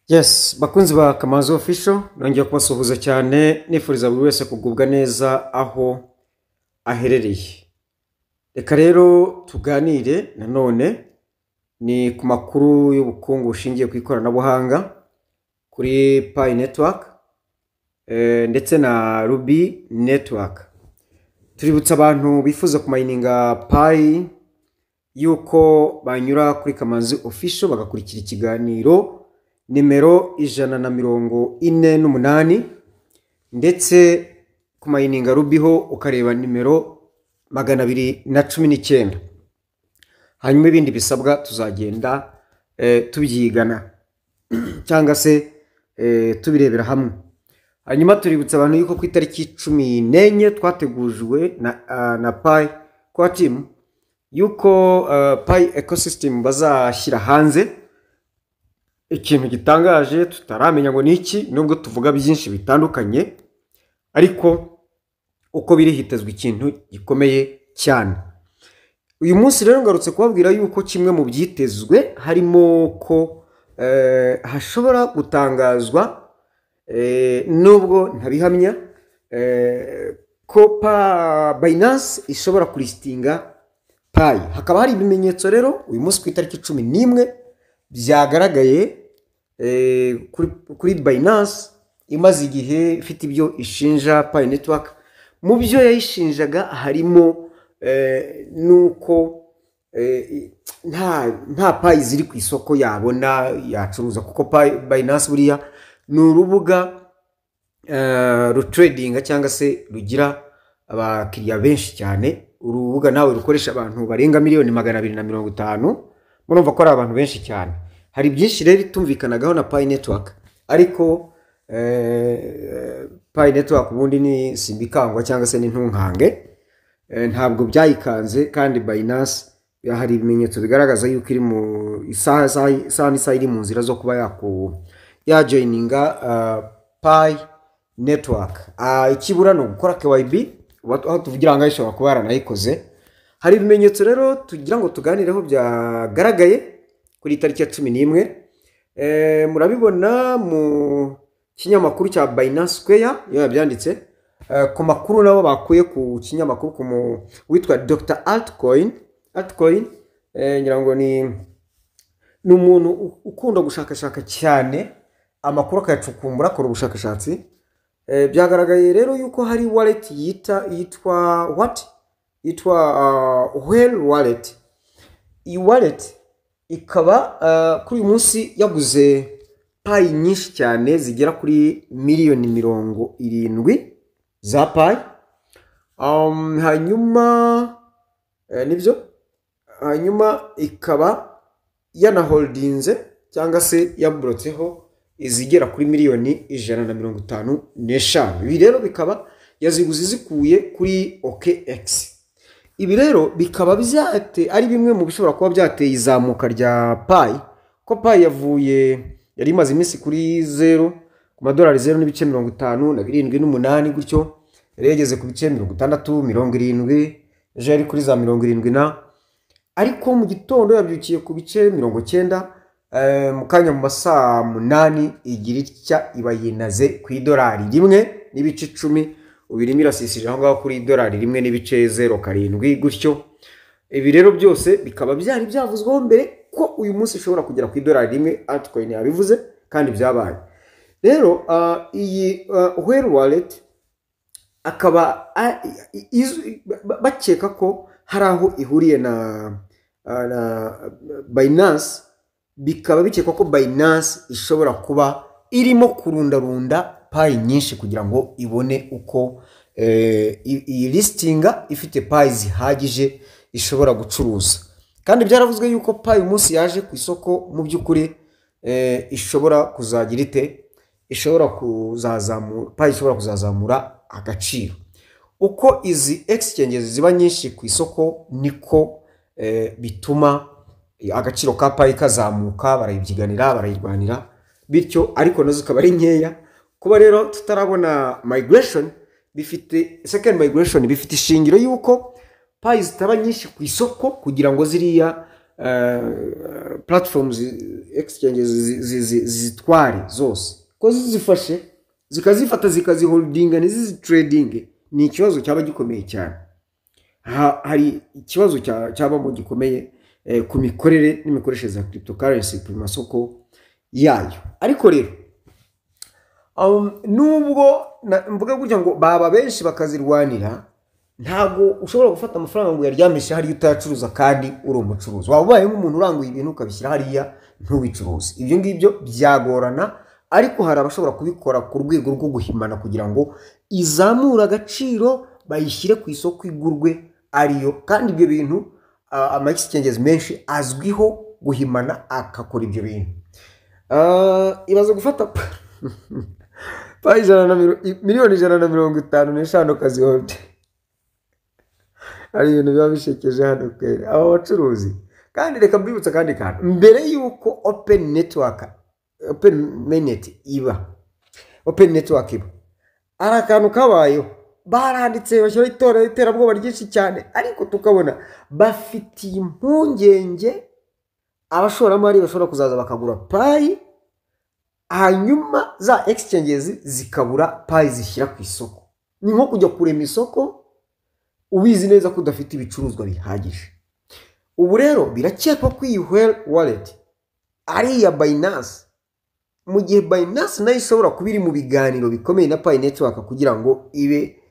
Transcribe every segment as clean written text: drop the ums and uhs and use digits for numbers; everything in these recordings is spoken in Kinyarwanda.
Yes, bakunzi ba Kamanzi Official, nongeye kubasuhuza cyane nifuriza buri wese kugubwa neza aho aherereye. Reka rero tuganire nanone ni ku makuru y'ubukungu bushingiye ku ikoranabuhanga kuri Pi Network ndetse na Ruby Network. Tuributsa abantu bifuza kumayininga Pi yuko banyura kuri Kamanzi Official bagakurikira ikiganiro nimero 148 ndetse kumayininga Ruby ho ukareba nimero 219. Hanyuma ibindi bisabwa tuzagenda tubyigana cyangwa se tubirebera hamwe. Hanyuma tuributsa abantu yuko ku itariki 14 twategujwe na Pi kwa team yuko Pi ecosystem bazashyira hanze ikintu gitangaje tutaramenya ngo niki, nubwo tuvuga byinshi bitandukanye, ariko uko biri hitezwe ikintu gikomeye cyane. Uyu munsi rero ngarutse kubabwira yuko kimwe mu byitezwe harimo ko hashobora gutangazwa nubwo ntabihamya ko Binance ishobora kulistinga Pi. Hakaba hari ibimenyetso rero uyu munsi ku itariki 11 byagaragaye kuri Binance imaze igihe ifite ibyo ishinja Pi Network. Mu byo yayishinjaga harimo nuko nta Pi ziri ku isoko yabona yacuruza, kuko Binance buriya ni urubuga rutradinga cyangwa se rugira abakiriya benshi cyane. Urubuga nawe rukoresha abantu barenga miliyoni 250. Murumva ko ari abantu benshi cyane. Hari byinshi rero itumvikanagaho na Pi Network, ariko Pi Network ubundi ni simbikangwa cyangwa se n'intunkange, ntabwo byayikanze. Kandi Binance hari ibimenyetso bigaragaza yuko iri mu isaha iri mu nzira zo kuba yajoininga Pi Network. Ikibura no gukora KYB, aho tuvugira ngo ishobora kuba yaranayikoze. Hari ibimenyetso rero tugira ngo tuganireho byagaragaye kuri tariki ya 11. Murabibona mu kinyamakuru cya Binance Square yo yabyanditse. Ku makuru nabo bakuye ku kinyamakuru witwa Dr. Altcoin ngira ngo ni umuntu ukunda gushakashaka cyane amakuru akayacukumbura akora ubushakashatsi. Byagaragaye rero yuko hari wallet yitwa Whale wallet. Iyi wallet ikaba kuri uyu munsi yaguze Pi nyinshi cyane zigera kuri miliyoni 70 za Pi. Hanyuma ikaba yanaholdinze cyangwa se yaburotseho izigera kuri miliyoni 155. Ibi rero bikaba yaziguze zikuye kuri OKX. Ibi rero bikaba ari bimwe mu bishobora kuba byateye izamuka rya Pi, ko Pi yari imaze iminsi kuri 0 ku madolari 0.57 gutyo, yari yageze ku bice 60, 70, ejo yari kuri za 70, ariko mu gitondo yabyukiye ku bice 90. Mu kanya mu masaha 8 igira itya iba yinaze ku idolari 1.10, ubirimo irasisije aho ngaho kuri idolari 1.07 gutyo. Ibi rero byose bikaba byari byavuzweho mbere ko uyu munsi ishobora kugera ku idolari 1. Altcoin yabivuze kandi byabaye. Rero iyi Whale wallet akaba bakeka ko hari aho ihuriye na Binance. Bikaba bikekwa ko Binance ishobora kuba irimo kurundarunda Pi nyinshi kugira ngo ibone uko iyi listinga ifite Pi zihagije ishobora gucuruza. Kandi byaravuzwe yuko Pi umunsi yaje ku isoko mu by'ukuri ishobora kuzagira ite, ishobora kuzazamura agaciro. Uko izi exchanges ziba nyinshi ku isoko niko bituma agaciro ka Pi kazamuka, barayibyiganira barayirwanira bityo, ariko nazo zikaba ari nkeya. Kuba rero tutarabona second migration bifite ishingiro yuko Pi zitaba nyinshi ku isoko kugira ngo ziriya platforms exchanges zitware zose ko zifashe zikazifata zikaziholdinga nizitrading ni ikibazo cyaba gikomeye cyane. Hari ikibazo cyabamo gikomeye ku mikorere n'imikoreshereze ya cryptocurrency ku masoko yayo. Ariko rero nubwo mvuga gutya ngo baba benshi bakazirwanira, ntago ushobora gufata amafaranga ngo yaryamishe hari utayacuruza kandi uri umucuruzi. Waba ubaye nk'umuntu uranguye ibintu ukabishyira hariya ntubicuruze. Ibyo ngibyo byagorana, ariko hari abashobora kubikora ku rwego rwo guhimana kugira ngo izamure agaciro bayishyire ku isoko igurwe ariyo. Kandi ibyo bintu ama exchanges menshi azwiho guhimana akakora ibyo bintu. Ibaze gufata miliyoni 150 kazihote. Ari ibintu biba bishekeje hano kwera aba bacuruzi. Kandi reka mbibutsa kandi mbere yuko open mainnet iba ari akantu kabayeho baranditse bashyira iterabwoba ryinshi cyane, ariko tukabona bafitiye impungenge abashoramari bashobora kuzaza bakagura Pi, hanyuma za exchanges zikabura Pi zishyira ku isoko. Ni nko kujya kurema isoko ubizi neza ko udafite ibicuruzwa bihagije. Ubu rero birakekwa ko iyi Whale wallet ari ya Binance, mu gihe Binance nayo ishobora kuba iri mu biganiro bikomeye na Pi Network kugira ngo ibe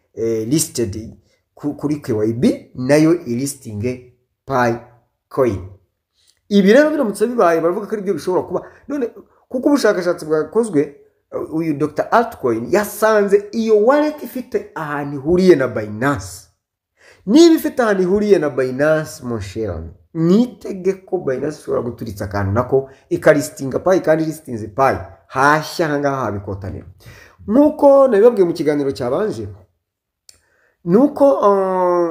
listed kuri KYB, nayo ilistinge Pi coin. Ibi rero biramutse bibaye baravuga ko ari byo bishobora kuba. None kuko ubushakashatsi bwakozwe, uyu Dr. Altcoin yasanze iyo wallet ifite ahantu ihuriye na Binance. Niba ifite ahantu ihuriye na Binance, Monsheran, nitege ko Binance ishobora guturitsa akantu nako ikalistinga Pi, kandi listinze Pi hashya hangaha habikotanira. Nuko nabibabwiye mu kiganiro cyabanje, nuko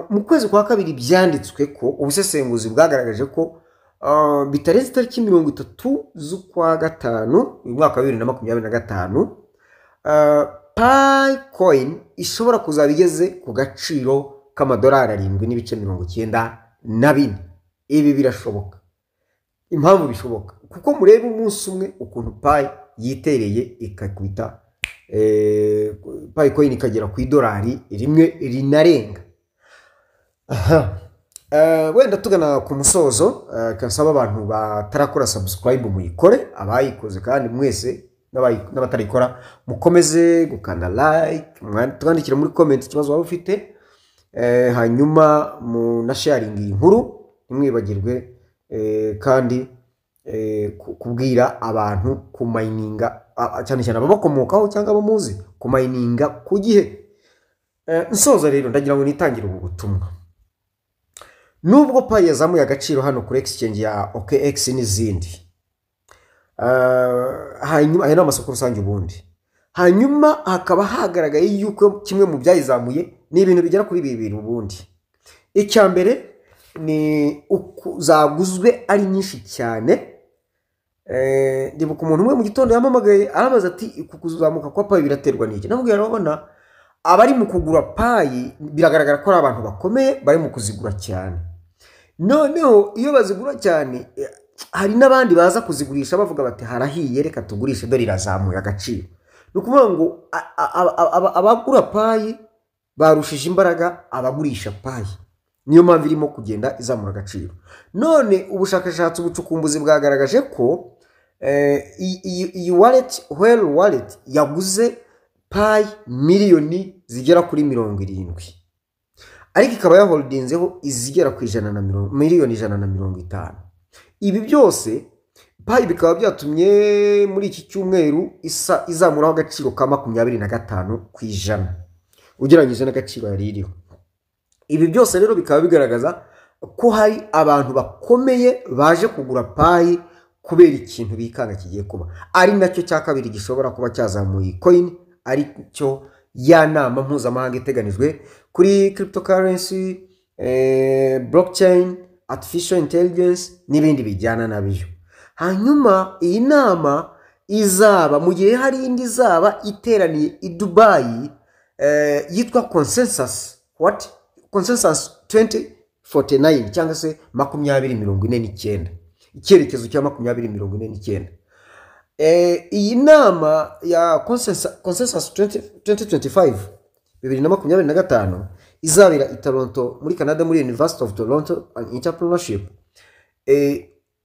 mu kwezi kwa kabiri byanditswe ko ubusesenguzi bwagaragaje ko bitarenze tariki 30 z'ukwa gatanu mu mwaka wa 2025 Pi coin ishobora kuzaba igeze ku gaciro k'amadolari 7.94. Ibi birashoboka. Impamvu bishoboka kuko murebe umunsi umwe ukuntu Pi yitereye ikakubita Pi coin ikagera ku idolari rimwe rinarenga. Wenda tugana ku musozo, kasaba abantu batarakora subscribe muyikore, abayikoze kandi mwese n'abatarikora mukomeze gukanda like, twandikira muri comment ikibazo waba ufite, hanyuma na sharing inkuru ntimwibagirwe, kandi kubwira abantu kumininga cyane cyane ababakomokaho cyangwa abamuzi kumininga ku gihe. Nsoza rero ndagira ngo nitangire ubu butumwa. Nubwo Pi yazamuye agaciro hano kuri exchange ya OKX n'izindi, hanyuma aya n'amasoko rusange ubundi, hanyuma hakaba hagaragaye yuko kimwe mu byayizamuye ni ibintu bigera kuri bibiri ubundi. Icya mbere ni zaguzwe ari nyinshi cyane. Ndibuka umuntu umwe mu gitondo yamamagaye arabaza ati kuzamuka kwa Pi biraterwa n'iki. Namubwira arabona abari mu kugura Pi biragaragara ko ari abantu bakomeye bari mu kuzigura cyane. Noneho iyo bazigura cyane, hari n'abandi baza kuzigurisha bavuga bati harahiye reka tugurishe dore irazamuye agaciro. Nukuvuga ngo abagura Pi barushije imbaraga abagurisha Pi, niyo mpamvu irimo kugenda izamura agaciro. None ubushakashatsi ubucukumbuzi bwagaragaje ko iyi wallet, Whale wallet, yaguze Pi miliyoni zigera kuri 70, ariko ikaba yaholdinzeho izigera ku miliyoni 150. Ibi byose Pi bikaba byatumye muri iki cyumweru izamuraho agaciro ka 25% ugereranyije n'agaciro yari iriho. Ibi byose rero bikaba bigaragaza ko hari abantu bakomeye baje kugura Pi kubera ikintu bikanga kigiye kuba, ari nacyo cya kabiri gishobora kuba cyazamuye coin, ari cyo ya nama mpuzamahanga iteganijwe kuri cryptocurrency, blockchain, artificial intelligence n'ibindi bijyana nabyo. Hanyuma iyi nama izaba mu gihe hari indi izaba iteraniye i Dubai, yitwa Consensus 20 2049 cyangwa se 2049 icyerekezo cya 2049. Iyi nama ya consensus 2025 izabera i Toronto muri Canada muri University of Toronto and Entrepreneurship.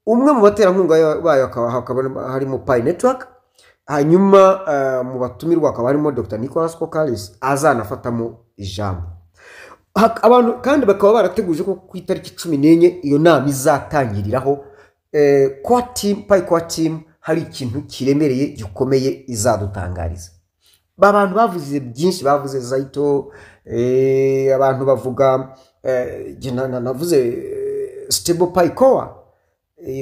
Umwe mu baterankunga bayo hakaba harimo Pi Network, hanyuma mu batumirwa hakaba harimo Dr. Nicholas Kokalis azanafatamo ijambo. Abantu kandi bakaba barateguje ko ku itariki 14 iyo nama izatangiriraho Core Team, Pi Core Team hari ikintu kiremereye gikomeye izadutangariza. Abantu bavuze byinshi, bavuze Zaito, abantu bavuga navuze Stable Pi Core.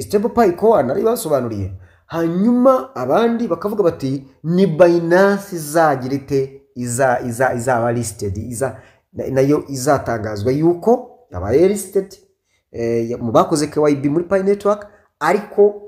Stable Pi Core nari basobanuriye. Hanyuma abandi bakavuga bati ni Binance izagirite izaba listed, nayo izatangazwa yuko yabaye listed mu bakoze KYB muri Pi Network, ariko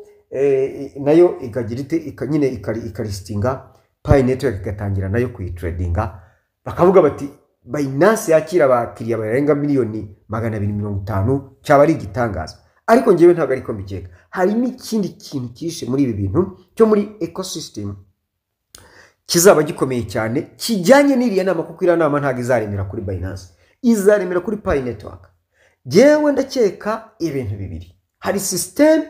nayo ikagirite ikanyine ikalistinga Pi Network igatangira nayo kuyitradinga. Bakavuga bati Binance yakira abakiriya barenga miliyoni 250 cyaba ari igitangaza. Ariko ngewe ntabwo ariko mbikeka, hari n'ikindi kintu kishe muri ibi bintu cyo muri ecosystem kizaba gikomeye cyane kijyanye n'iriya nama, kuko iriya nama ntabwo izaremera kuri Binance, izaremera kuri Pi Network. Ngewe ndakeka ibintu bibiri: hari system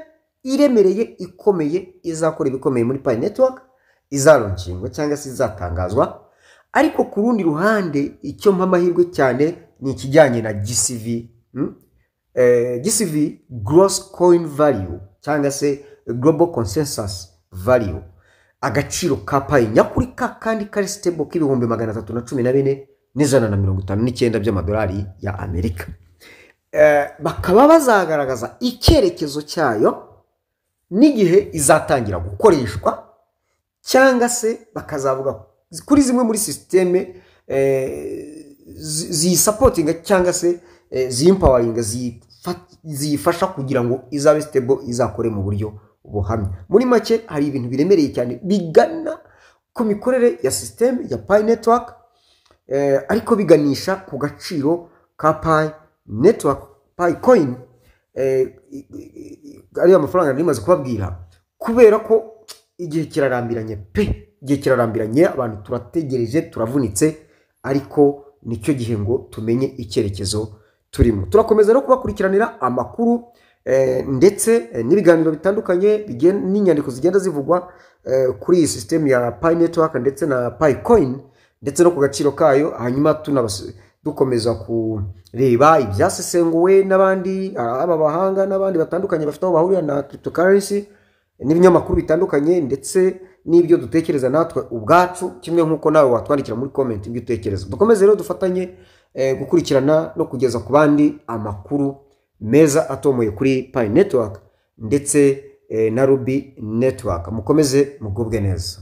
iremereye ikomeye izakora ibikomeye muri Pi Network, izarongingwa cyangwa se izatangazwa. Ariko ku rundi ruhande icyo mpamahirwe cyane ni ikijyanye na GCV, GCV gross coin value cyangwa se global consensus value, agaciro ka Pi nyakuri kandi kari stable k'ibihumbi 314,159 by'amadolari ya Amerika. Bakaba bazagaragaza icyerekezo cyayo n'igihe izatangira gukoreshwa, cyangwa se bakazavuga kuri zimwe muri systeme ziyisupportinga cyangwa se ziempoweringa ziyifasha kugira ngo izabe stable, izakore mu buryo buhamye. Muri make hari ibintu biremereye cyane bigana ku mikorere ya system ya Pi Network, ariko biganisha ku gaciro ka Pi Network, Pi Coin, ari amafaranga nimaze kubabwira, kubera ko igihe kirarambiranye igihe kirarambiranye, abantu turategereje, turavunitse, ariko nicyo gihe ngo tumenye icyerekezo turimo. Turakomeza no kubakurikiranira amakuru ndetse n'ibiganiro bitandukanye n'inyandiko zigenda zivugwa kuri iyi system ya Pi Network ndetse na Pi Coin ndetse no ku gaciro kayo. Hanyuma dukomeza kureba ibyasesenguwe n'abandi abahanga n'abandi batandukanye bafite aho bahurira na cryptocurrency n'ibinyamakuru bitandukanye, ndetse n'ibyo dutekereza natwe ubwacu, kimwe nk'uko nawe watwandikira muri comment ibyo utekereza. Dukomeze rero dufatanye gukurikirana no kugeza ku bandi amakuru meza atomoye kuri Pi Network ndetse na Ruby Network. Mukomeze mugubwe neza.